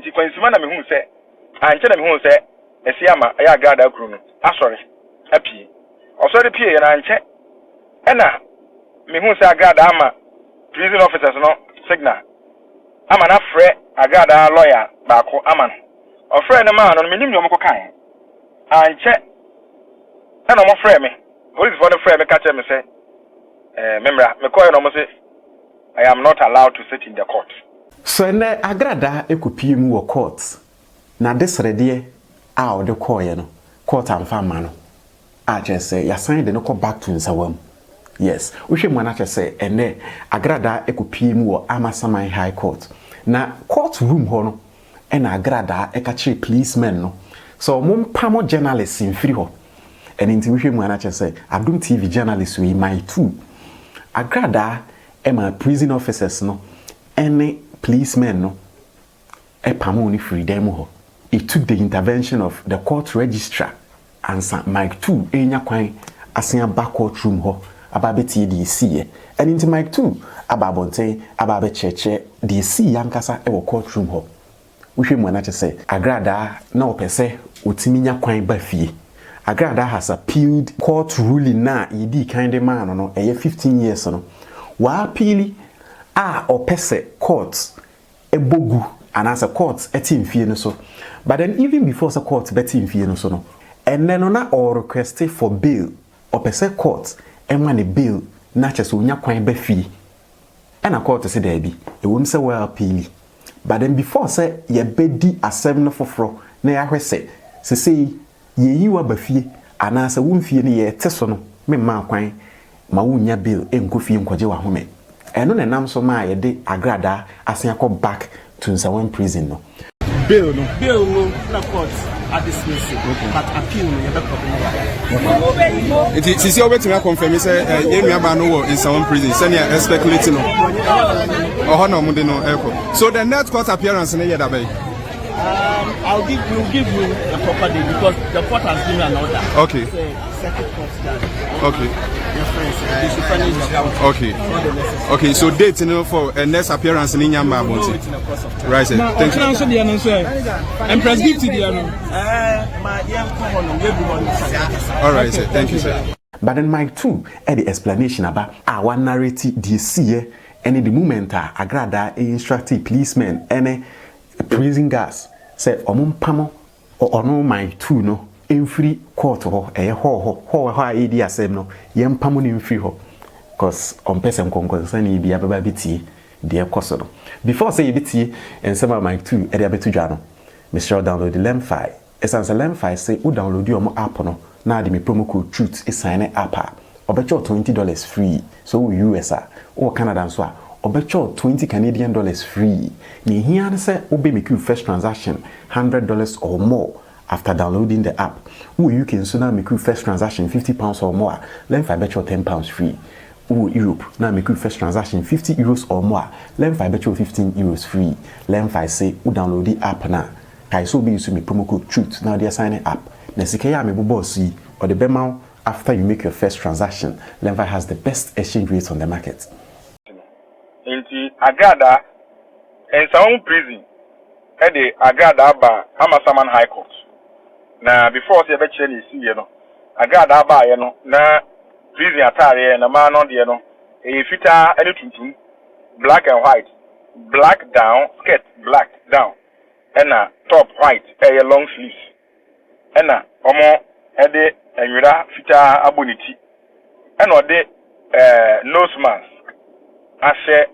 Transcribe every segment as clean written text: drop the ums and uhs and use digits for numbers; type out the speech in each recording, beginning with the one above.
nti kwansima na mehu sɛ anche na mehu sɛ esi ama ya Agradaa kru no asɔre apie ɔsɔre pie ya na anche ɛna mehu sɛ Agradaa ama prison officers no signal ama na frɛ Agradaa lawyer baako ama no ɔfrɛ ne ma no menim ne ɔmkɔ kan anche ɛna ɔmo frɛ me police for no frɛ me ka kyerɛ me sɛ memra me kɔɛ no ɔmo sɛ I am not allowed to sit in the court. So na Agradaa ekopie mu wɔ court na desrede a ɔde kɔɔ no court amfa ma no a kyerɛ sɛ yasan de no kɔ back to nsawam. Yes, wohwɛ mu na kyerɛ sɛ ene Agradaa ekopie mu wɔ AMASAMAN High Court na court room hɔ no ɛna Agradaa ɛka kyerɛ policemen no so mompamo journalists mfiri hɔ ɛne nti wohwɛ mu na kyerɛ sɛ Adom TV journalist we Mike2 Agradaa Emma prison officers no any policemen no pamo ni freedom ho. It took the intervention of the court registrar and Mike2 enya kwan asia back courtroom ho ababeti the see and into Mike2 ababonten ababe cheche the see yankasa e courtroom ho. Wohwe mu na che say Agradaa na opese otimi nya kwan ba fie. Agradaa has appealed court ruling na yedi kind man no 15 years no. Wa apili a opese courts ebogu and as a courts etim fie no so but then even before the court betim fie no so no and then na or request for bail opese courts enwa ne bail na cheso nya kwan ba fie and a court say there be e won say wa apili but then before say ye bedi asem no foforo na ya hwese say ye yi wa ba fie ana say won fie ne ye teso no me ma kwan ma wunya bill enkofie nkwaje wa home eno ne nam so ma ye de Agradaa asen akọ back to Nsawam prison no bill no na court at this message but appeal no ye be problem it is your way to confirm say ye nua ba no wo Nsawam prison say na speculate no oho na omude no eko so the next court appearance na ye da bay we'll give you the proper day because the court has given an order. Okay. Second court judge. Okay. Okay. Okay, so date for next appearance in Nyamba Abonti. Right, sir. Thank you. And press give to the all right, sir. Thank you, sir. But then Mike2 had the explanation about our narrative this year and in the moment Agradaa instructed policemen and prison guards say omumpamo or no Mike2 no free court ho ho edi asem no yempamo ni free ho cause on person concern e bia baba biti de ekoso no before say biti ensem Mike2 e de abetu dwa no Mr. download the LEM5 essence LEM5 say u download your app no na de me promo code truth e sign app obecho $20 free so US or Canada so obecho $20 Canadian free ni here say obe make you first transaction $100 or more after downloading the app. You can so now make you first transaction £50 or more. LEM5 bet you £10 free. Europe now make you first transaction €50 or more. LEM5 bet you €15 free. LEM5 say you download the app now. Kai so be use me promo code truth now they are signing up. Nesikeya me bossy or the bema after you make your first transaction. LEM5 has the best exchange rates on the market. Inti Agradaa in some prison at the Agradaa ba AMASAMAN High Court. Na before say be chere isi ye no Agradaa ba ye no na prison attire na man no de no e fita ene tuntum black and white black down skirt black down and top white long sleeves and omo e de enwira fita aboniti and o de nose mask ase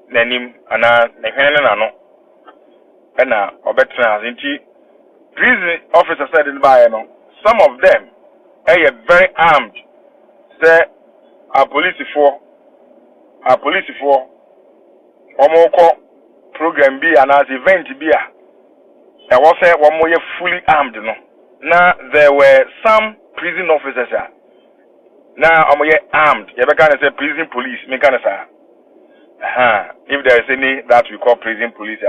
nanim ana ne hwene na no and obetra zinti prison officers said in Bayano, some of them are very armed. Say, our police for Omoko program be and as event be there was one more fully armed. No, now there were some prison officers. Now I'm armed. You can say prison police. Me can say, if there is any that we call prison police,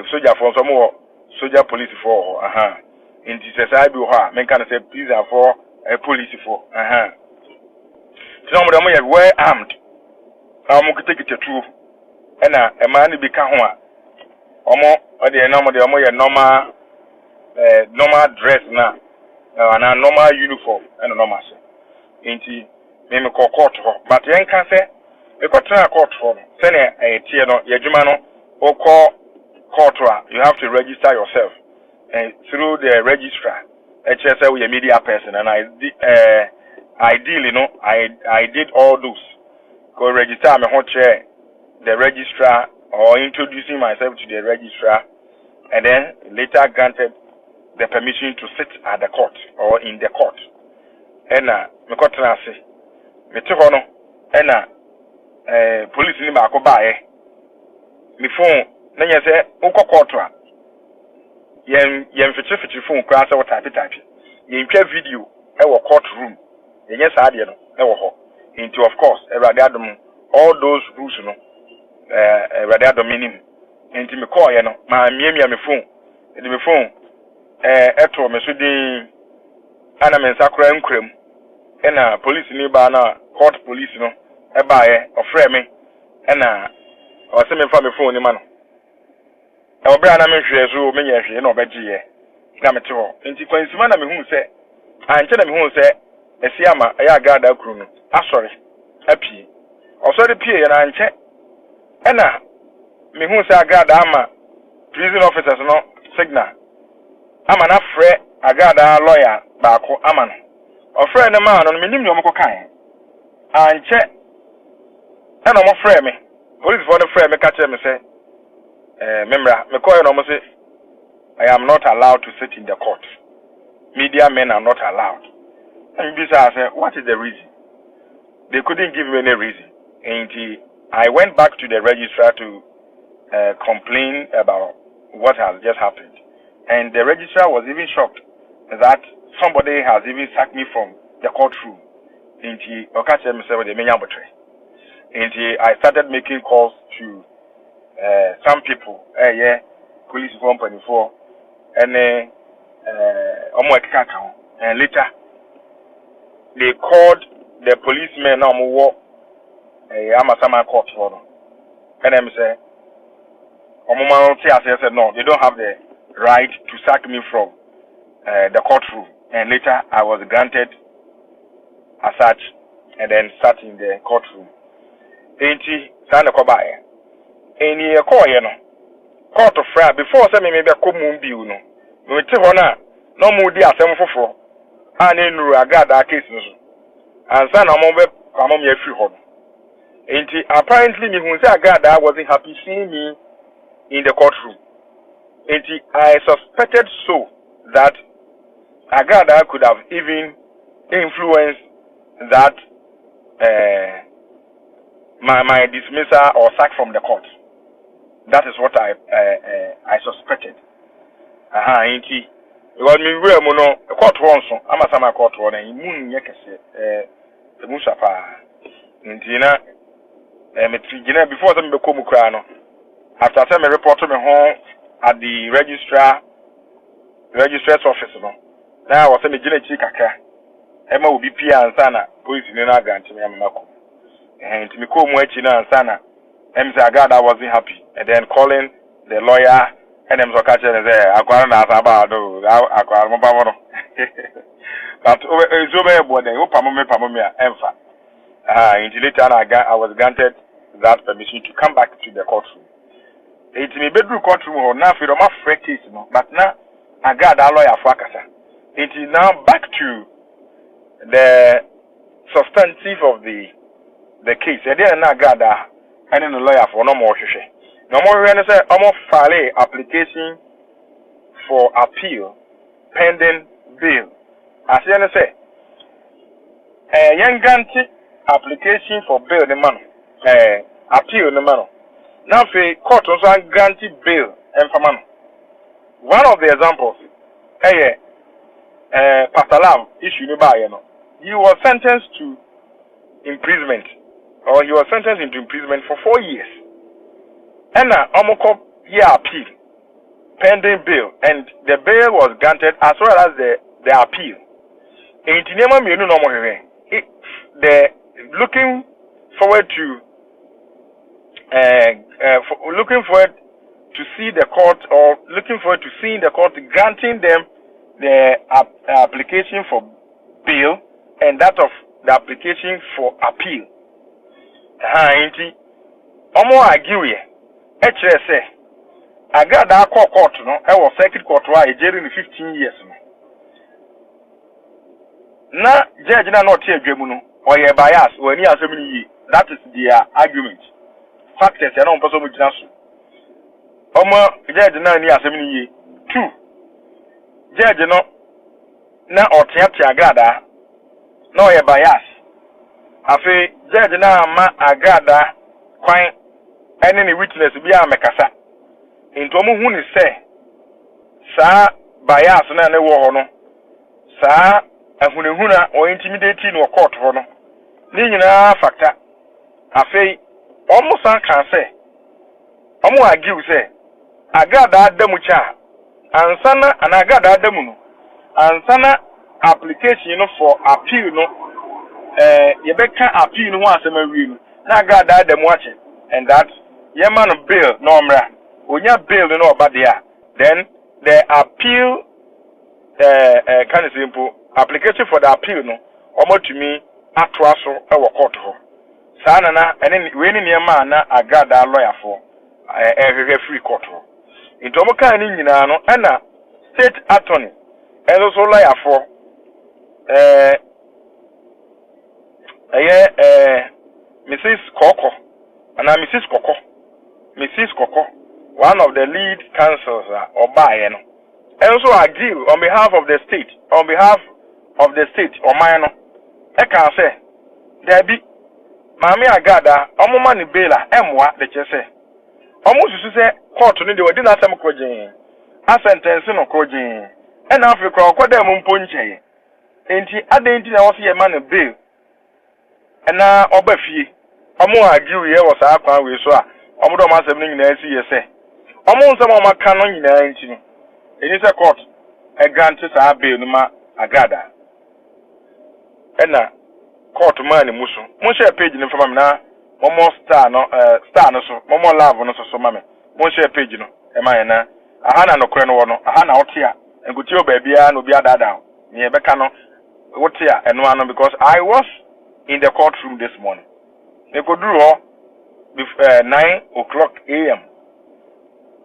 soldier for some more soldier police for in the society men can say prison for police for some of them are well armed. I'm going to take it to ena e ma ni bi ka ho a omo o de na omo ye normal dress na na normal uniform ena normal so enti me court ho but yen ka se e ko tra court ho se na e tie no ye dwuma no o ko court you have to register yourself and through the registrar HSL we a media person and ideally no I did all those go register me ho chair the registrar or introducing myself to the registrar and then later granted the permission to sit at the court or in the court and me court na say me te ho no and police ni ba ko baaye me phone na nya say ukọ court a yen fitri phone kwa say what type yen twa video e wo courtroom yen sa ade no e wo ho into of course Agradaa adom all those rules no Agradaa adom minim into me call ye no ma miamia me phone e me phone eto me so din ana me nsakura nkrem ena police ni ba na court police no e baaye ofre me ena o se me fa me phone ni ma no e obra na me hwe so me nya hwe na obegiye na me te ho enti kwansima na me hu se anche na me hu se esi ama ya Agradaa kru no asori apie osori pie ya na anche ena me hu se Agradaa ama prison officers no signal ama na frɛ Agradaa lawyer baako ama no ofrɛ ne ma no me nim ne omko kan anche ena mo frɛ me police for no frɛ me ka kyerɛ me sɛ memra me call no mo say I am not allowed to sit in the court. Media men are not allowed. And this I said, what is the reason? They couldn't give me any reason. And I went back to the registrar to complain about what has just happened. And the registrar was even shocked that somebody has even sacked me from the courtroom. And I started making calls to some people, police company for and later they called the policemen AMASAMAN court for them. And I said no, they don't have the right to sack me from the courtroom. And later I was granted as such and then sat in the courtroom. Any call, court of fraud before some maybe a common view. No, we take on no more dear some for and in Agradaa cases. And son of my free home. Apparently, me who say Agradaa wasn't happy seeing me in the courtroom. I suspected so that Agradaa could have even influenced that my dismissal or sack from the court. That is what I suspected. Because me we no court one so AMASAMAN court one and moon yekese the musapa ntina me tigina before them be come kra no after time me report me home at the registrar's office no na was me gina chi kakra e ma obi pia ansa na police ni na grant me amako nti me ko mu achi na ansa na Agradaa wasn't happy and then calling the lawyer and them so catch and say akwara na asaba do akwara mo ba mo no but so be board dem pamo me emfa until later I was granted that permission to come back to the courtroom. It me bedroom courtroom or na fi do ma free case no but na Agradaa lawyer for akasa. It is now back to the substantive of the case. And then Agradaa and then the lawyer for no more shushe. No more when say almost file application for appeal pending bail. As you say, young grantee application for bail the man, appeal the man. Now for court also grantee bail and for man. One of the examples, Pastor Lam issue by he was sentenced to imprisonment, or he was sentenced into imprisonment for 4 years. And Omoko year appeal pending bail, and the bail was granted as well as the appeal. In Tinema Munu no the looking forward to looking forward to see the court, or looking forward to seeing the court granting them the application for bail and that of the application for appeal. Omo argue ye. Echere say Agradaa court no e was circuit court wa ejeri ni 15 years no. Na judge na not here dwemu no oye bias wani asem ni yi. That is their argument. Factors ya na mposo mu gina so. Omo judge na ni asem ni yi. 2. Judge no na otiatia Agradaa na oye bias. Afi judge na ma Agradaa kwan ene ni witness bia mekasa. Into omo hu ni say sa bias na ne wo ho no. Sa ahunehuna o intimidate no court ho no. Ni nyina factor. Afi omo san kan say omo argue say Agradaa adamu cha ansana ana Agradaa adamu no ansana application no for appeal no yebeka appeal no asem awie no na Agradaa adamu ache, and that yeman bail no mra onya bail no oba there, then the appeal kind of simple application for the appeal no omo to me atwa so e wo court ho sa na na ene we ni niam na Agradaa lawyer for free court ho into omo kan ni nyina no na state attorney and also lawyer for Mrs. Koko and Mrs. Koko, one of the lead counsels Obaye no, and also agree on behalf of the state, or mine. I can say, there be Mami Agradaa, omo mani bela, emwa the chese. Almost to say, court to the dinner some cojin, a sentence no cojin, and Africa, what them punche. Ain't he? I didn't know a man bail. And now, Obefi, Omo argue here was our plan we saw. Omo ma seven in the say. Omo some of my canon in the engine. It is a court, a grant to our bail, ma Agradaa. And now, court money musu. Monsieur page in from now, one more star no so, one more love no so mammy. Monsieur page no, am I na? A hana no creno no, a hana out here, and good your baby no be a down. Near Becano, what here and one because I was in the courtroom this morning. They could do all before 9 o'clock a.m.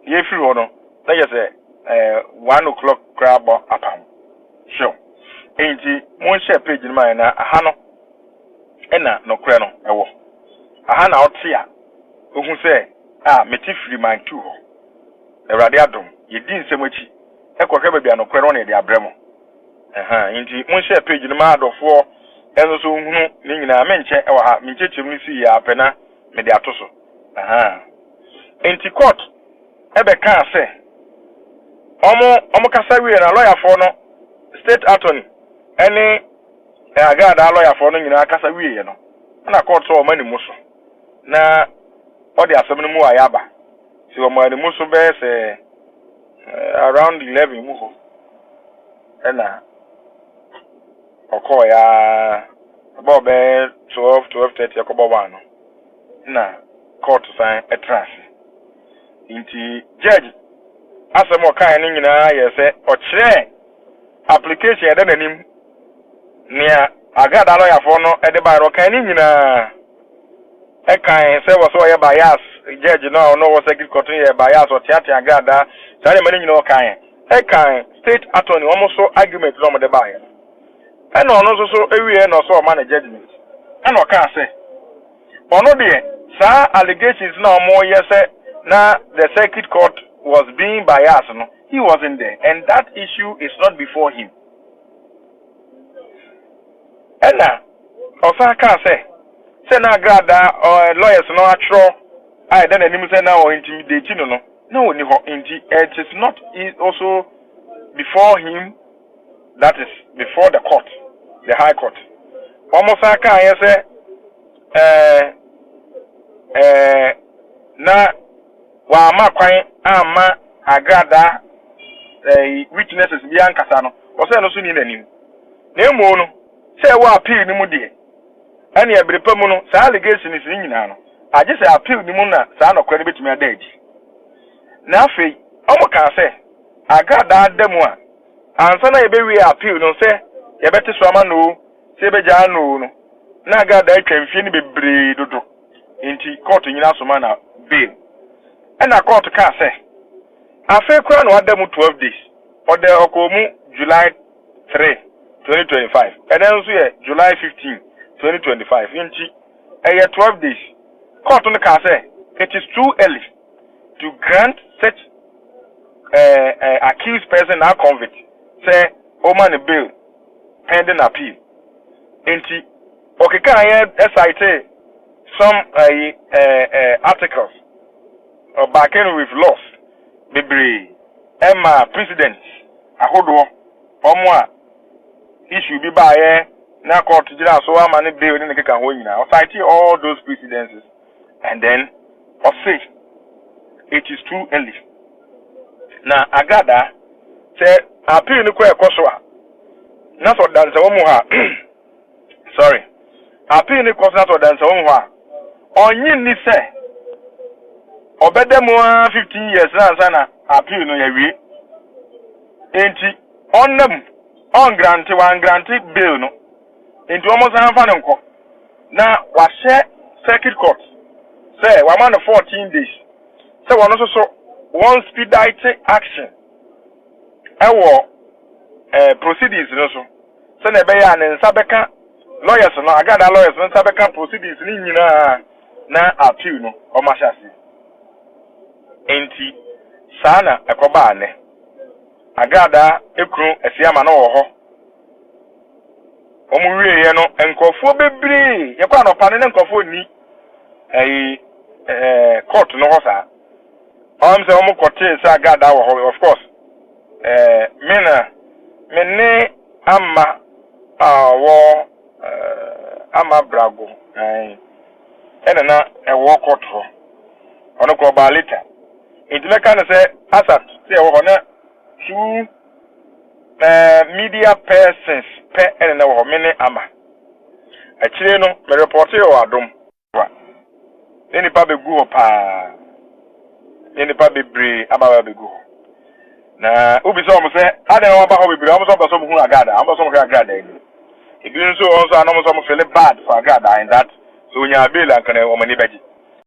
If you want to, let us say 1 o'clock crab or upon. Sure. Ain't he? One share page in mine, a hano, enna no creno, a war. A hana out here, who say, metifri Mike2. A radiadum, you didn't say much. Echo be no creno near the abremo. Ain't he? One share page in the mad of 4. And also, Nina mention our Minchimisi Apena Mediatoso. Ain't court, Ebe can say. Omo Casawi and a lawyer for no state attorney. Any Agradaa lawyer for no in a Casawi, you know. And I court so many musu. Na, all the assembly mu ayaba. So, my musu bears around 11 muhu. And Okoya about 12:30 1. Na court sign a trance. Inti judge asemo kan ni nyina ye se ochire application e da nanim nia Agradaa lawyer for no e de ba ro kan ni nyina e kan se wo so ye bias judge no was a good court ye bias o tiati Agradaa sare mani nyina o kan e kan state attorney almost so argument no mo de ba ye. And on also every no so man judgment. And o can say. Ono de sa allegations now more yes na the circuit court was being biased no. He wasn't there, and that issue is not before him. And now also can say na Agradaa or lawyers no atro I then any say now or intimidate no. No, it is not also before him. That is before the court, the High Court. Almost I can say, na wa ma kwan ama Agradaa witnesses bi ankasa no. O say no so ni nanim. Na emu no, say wa appeal ni mu de. Ani ebrepa mu no, sa allegation is nyina no. I just appeal the moon, son of credit to me a day. Now, Fee, almost can say, I got that demo. And son, I be appeal, no say, you better swam no, say, no. Now, got that can finish be breed into court in Yasumana bail. And I call to can say, I feel crown what demo 12 days, or the Okomu July 3, 2025, and then July 15, 2025, into a year 12 days. Court on the can say, it is too early to grant such accused person now convict, say, Oman bill pending appeal. Into okay, can I cite some articles or backing with laws, maybe Emma president, a hold or issue be by now court to general so I'm an bill in the Kakahoina. I'll cite all those precedences and then or say it is too early. Now, Agradaa said, appeal no quite Koswa. Not what dance a woman. Sorry. Appeal no cost not what dance a woman. On you say, obey them 15 years, Sana, appeal no ye. Ain't on them, on granted one granted bill no. Into almost a fan court. Now, what share circuit court? Say, 1 month 14 days. So, one also one expedite action. Proceedings also. So, ne be and Sabeka lawyers no, Agradaa lawyers no Sabeka proceedings ni na appeal no o mashasi. Enti sana ekoba ne. Agradaa ekru esiama no wo ho. Omu wiye no enkofo bebre ye kwa no pane ne enkofo ni court no ho sa. Say omu kote say Agradaa wo ho, of course. Mene ama ama brago ena na ewo court ho ono ko ba later intime kan say asat say wo na two media persons pe ena na wo mene ama akire no me report yo adom wa eni pa begu ho pa eni pa bebre ama begu ho na ubi so mo say ade na ba ho bebre am so ba so mo hu Agradaa am so mo Agradaa ni e bi nso also anom so mo feel bad for Agradaa in that so nya bail and kan o mani baji